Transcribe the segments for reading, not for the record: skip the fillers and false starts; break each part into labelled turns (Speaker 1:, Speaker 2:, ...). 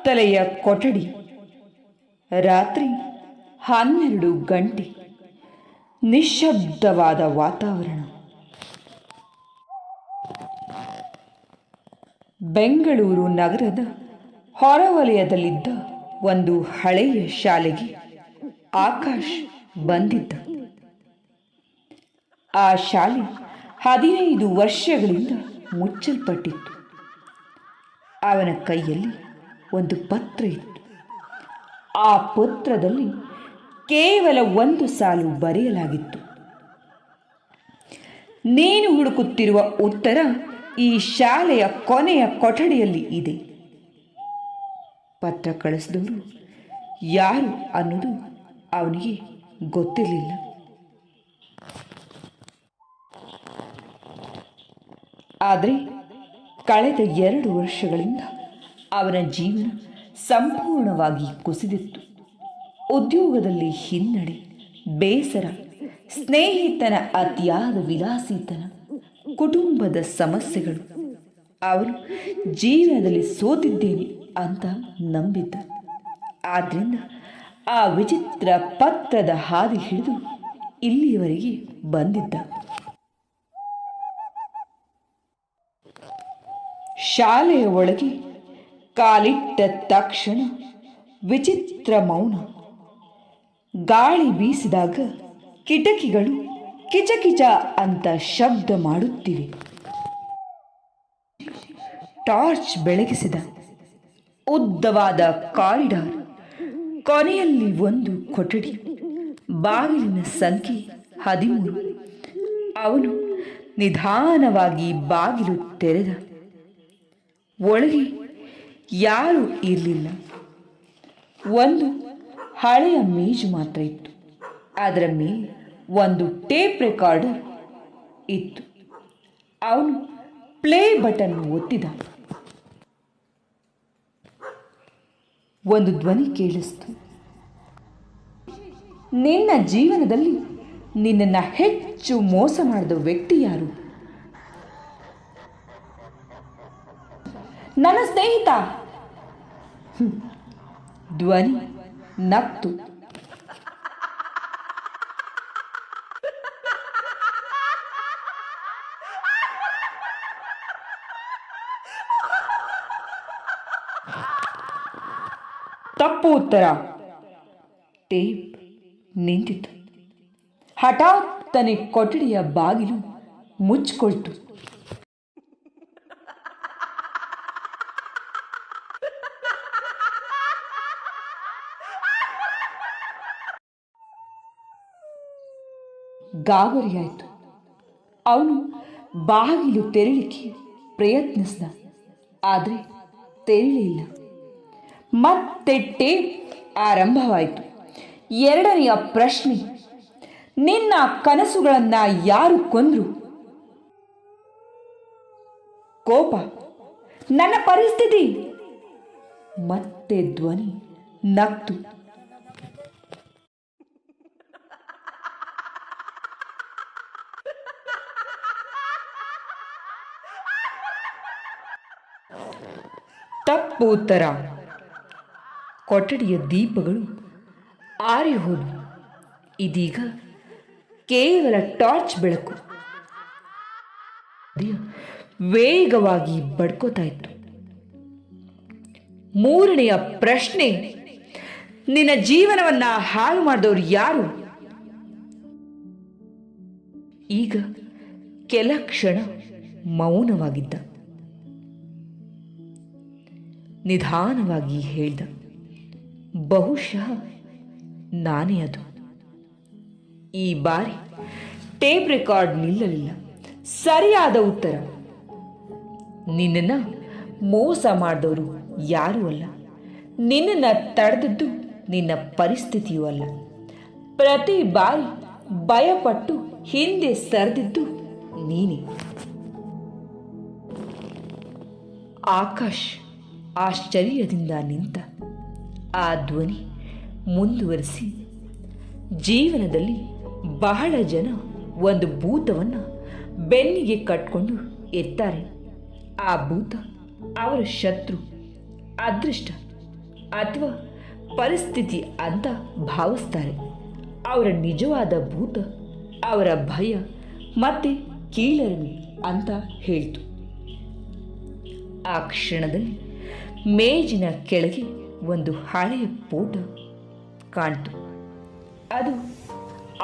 Speaker 1: ಕತ್ತಲೆಯ ಕೊಠಡಿ. ರಾತ್ರಿ 12 ಗಂಟೆ. ನಿಶ್ಶಬ್ದವಾದ ವಾತಾವರಣ. ಬೆಂಗಳೂರು ನಗರದ ಹೊರವಲಯದಲ್ಲಿದ್ದ ಒಂದು ಹಳೆಯ ಶಾಲೆಗೆ ಆಕಾಶ್ ಬಂದಿದ್ದ. ಆ ಶಾಲೆ 15 ವರ್ಷಗಳಿಂದ ಮುಚ್ಚಲ್ಪಟ್ಟಿತ್ತು. ಅವನ ಕೈಯಲ್ಲಿ ಒಂದು ಪತ್ರ ಇತ್ತು. ಆ ಪತ್ರದಲ್ಲಿ ಕೇವಲ ಒಂದು ಸಾಲು ಬರೆಯಲಾಗಿತ್ತು: ನೀನು ಹುಡುಕುತ್ತಿರುವ ಉತ್ತರ ಈ ಶಾಲೆಯ ಕೊನೆಯ ಕೊಠಡಿಯಲ್ಲಿ ಇದೆ. ಪತ್ರ ಕಳಿಸಿದವರು ಯಾರು ಅನ್ನೋದು ಅವನಿಗೆ ಗೊತ್ತಿರಲಿಲ್ಲ. ಆದರೆ ಕಳೆದ 2 ವರ್ಷಗಳಿಂದ ಅವನ ಜೀವನ ಸಂಪೂರ್ಣವಾಗಿ ಕುಸಿದಿತ್ತು. ಉದ್ಯೋಗದಲ್ಲಿ ಹಿನ್ನಡೆ, ಬೇಸರ, ಸ್ನೇಹಿತನ ಅತಿಯಾದ ವಿಲಾಸಿತನ, ಕುಟುಂಬದ ಸಮಸ್ಯೆಗಳು. ಅವನು ಜೀವನದಲ್ಲಿ ಸೋತಿದ್ದೇನೆ ಅಂತ ನಂಬಿದ್ದ. ಆದ್ದರಿಂದ ಆ ವಿಚಿತ್ರ ಪತ್ರದ ಹಾದಿ ಹಿಡಿದು ಇಲ್ಲಿಯವರೆಗೆ ಬಂದಿದ್ದ. ಶಾಲೆಯ ಒಳಗೆ ಕಾಲಿಟ್ಟ ತಕ್ಷಣ ವಿಚಿತ್ರ ಮೌನ. ಗಾಳಿ ಬೀಸಿದಾಗ ಕಿಟಕಿಗಳು ಕಿಚಕಿಚ ಅಂತ ಶಬ್ದ ಮಾಡುತ್ತಿವೆ. ಟಾರ್ಚ್ ಬೆಳಗಿಸಿದ ಉದ್ದವಾದ ಕಾರಿಡಾರ್. ಕೊನೆಯಲ್ಲಿ ಒಂದು ಕೊಠಡಿ. ಬಾಗಿಲಿನ ಸಂಖ್ಯೆ 13. ಅವನು ನಿಧಾನವಾಗಿ ಬಾಗಿಲು ತೆರೆದ. ಒಳಗೆ ಯಾರೂ ಇರಲಿಲ್ಲ. ಒಂದು ಹಳೆಯ ಮೇಜು ಮಾತ್ರ ಇತ್ತು. ಅದರ ಮೇಲೆ ಒಂದು ಟೇಪ್ ರೆಕಾರ್ಡರ್ ಇತ್ತು. ಅವನು ಪ್ಲೇ ಬಟನ್ ಒತ್ತಿದ. ಒಂದು ಧ್ವನಿ ಕೇಳಿಸ್ತು: ನಿನ್ನ ಜೀವನದಲ್ಲಿ ನಿನ್ನನ್ನು ಹೆಚ್ಚು ಮೋಸ ಮಾಡಿದ ವ್ಯಕ್ತಿ ಯಾರು? ನನ್ನ ಸ್ನೇಹಿತ. ಧ್ವನಿ ನಕ್ತು. ತಪ್ಪು ಉತ್ತರ. ಟೇಪ್ ನಿಂತಿತು. ಹಠಾತ್ತನೆ ಕೊಠಡಿಯ ಬಾಗಿಲು ಮುಚ್ಚಿಕೊಳ್ತು. ಗಾಬರಿಯಾಯಿತು. ಅವನು ಬಾಗಿಲು ತೆರಳಿಕ್ಕೆ ಪ್ರಯತ್ನಿಸಿದ. ಆದರೆ ತೆರಳಿಲ್ಲ. ಮತ್ತೆ ಟೇಪ್ ಆರಂಭವಾಯಿತು. 2ನೆಯ ಪ್ರಶ್ನೆ: ನಿನ್ನ ಕನಸುಗಳನ್ನು ಯಾರು ಕೊಂದ್ರು? ಕೋಪ. ನನ್ನ ಪರಿಸ್ಥಿತಿ. ಮತ್ತೆ ಧ್ವನಿ ನಕ್ತು. ತಪ್ಪು ಉತ್ತರ. ಕೊಠಡಿಯ ದೀಪಗಳು ಆರಿ ಹೋದವು. ಇದೀಗ ಕೇವಲ ಟಾರ್ಚ್ ಬೆಳಕು. ವೇಗವಾಗಿ ಬಡ್ಕೋತಾ ಇತ್ತು. 3ನೆಯ ಪ್ರಶ್ನೆ: ನಿನ್ನ ಜೀವನವನ್ನ ಹಾಳು ಮಾಡಿದವರು ಯಾರು? ಈಗ ಕೆಲ ಕ್ಷಣ ಮೌನವಾಗಿದ್ದ. ನಿಧಾನವಾಗಿ ಹೇಳ್ದ: ಬಹುಶಃ ನಾನೇ ಅದು. ಈ ಬಾರಿ ಟೇಪ್ ರೆಕಾರ್ಡ್ ನಿಲ್ಲಲಿಲ್ಲ. ಸರಿಯಾದ ಉತ್ತರ: ನಿನ್ನನ್ನು ಮೋಸ ಮಾಡಿದವರು ಯಾರೂ ಅಲ್ಲ. ನಿನ್ನನ್ನು ತಡೆದದ್ದು ನಿನ್ನ ಪರಿಸ್ಥಿತಿಯೂ ಅಲ್ಲ. ಪ್ರತಿ ಬಾರಿ ಭಯಪಟ್ಟು ಹಿಂದೆ ಸರಿದಿದ್ದು ನೀನೇ. ಆಕಾಶ್ ಆಶ್ಚರ್ಯದಿಂದ ನಿಂತ. ಆ ಧ್ವನಿ ಮುಂದುವರಿಸಿ: ಜೀವನದಲ್ಲಿ ಬಹಳ ಜನ ಒಂದು ಭೂತವನ್ನು ಬೆನ್ನಿಗೆ ಕಟ್ಕೊಂಡು ಇರ್ತಾರೆ. ಆ ಭೂತ ಅವರ ಶತ್ರು, ಅದೃಷ್ಟ, ಅಥವಾ ಪರಿಸ್ಥಿತಿ ಅಂತ ಭಾವಿಸ್ತಾರೆ. ಅವರ ನಿಜವಾದ ಭೂತ ಅವರ ಭಯ ಮತ್ತು ಕೀಳರಿಮೆ ಅಂತ ಹೇಳ್ತು. ಆ ಕ್ಷಣದಲ್ಲಿ ಮೇಜಿನ ಕೆಳಗೆ ಒಂದು ಹಳೆಯ ಫೋಟೋ ಕಾಣ್ತು. ಅದು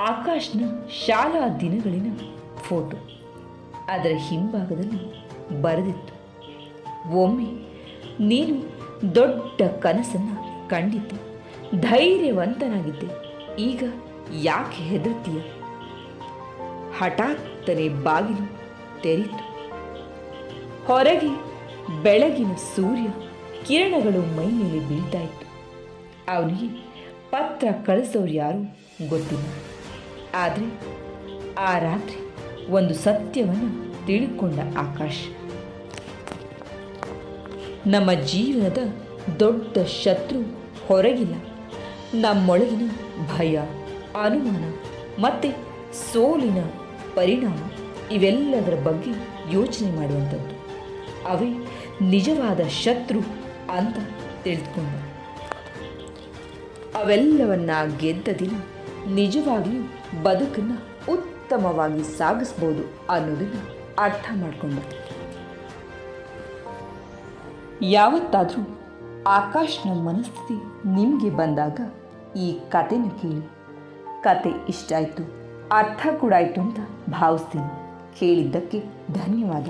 Speaker 1: ಆಕಾಶ್ನ ಶಾಲಾ ದಿನಗಳಿನ ಫೋಟೋ. ಅದರ ಹಿಂಭಾಗದಲ್ಲಿ ಬರೆದಿತ್ತು, ಒಮ್ಮೆ ನೀನು ದೊಡ್ಡ ಕನಸನ್ನು ಕಂಡಿದ್ದೆ, ಧೈರ್ಯವಂತನಾಗಿದ್ದೆ, ಈಗ ಯಾಕೆ ಹೆದರ್ತೀಯ? ಹಠಾತ್ತನೆ ಬಾಗಿಲು ತೆರೀತು. ಹೊರಗೆ ಬೆಳಗಿನ ಸೂರ್ಯ ಕಿರಣಗಳು ಮೈ ಮೇಲೆ ಬೀಳ್ತಾ ಇತ್ತು. ಅವನಿಗೆ ಪತ್ರ ಕಳಿಸೋರು ಯಾರು ಗೊತ್ತಿಲ್ಲ. ಆದರೆ ಆ ರಾತ್ರಿ ಒಂದು ಸತ್ಯವನ್ನು ತಿಳ್ಕೊಂಡ ಆಕಾಶ್, ನಮ್ಮ ಜೀವನದ ದೊಡ್ಡ ಶತ್ರು ಹೊರಗಿಲ್ಲ, ನಮ್ಮೊಳಗಿನ ಭಯ, ಅನುಮಾನ ಮತ್ತು ಸೋಲಿನ ಪರಿಣಾಮ. ಇವೆಲ್ಲದರ ಬಗ್ಗೆ ಯೋಚನೆ ಮಾಡುವಂಥದ್ದು. ಅವೇ ನಿಜವಾದ ಶತ್ರು ಅಂತ ತಿಳಿದುಕೊಂಡ. ಅವೆಲ್ಲವನ್ನ ಗೆದ್ದ ದಿನ ನಿಜವಾಗಿಯೂ ಬದುಕನ್ನು ಉತ್ತಮವಾಗಿ ಸಾಗಿಸ್ಬೋದು ಅನ್ನೋದನ್ನು ಅರ್ಥ ಮಾಡಿಕೊಂಡ. ಯಾವತ್ತಾದರೂ ಆಕಾಶ್ನ ಮನಸ್ಥಿತಿ ನಿಮಗೆ ಬಂದಾಗ ಈ ಕಥೆನ ಕೇಳಿ. ಕತೆ ಇಷ್ಟ ಆಯಿತು, ಅರ್ಥ ಕೂಡ ಆಯಿತು ಅಂತ ಭಾವಿಸ್ತೀನಿ. ಕೇಳಿದ್ದಕ್ಕೆ ಧನ್ಯವಾದ.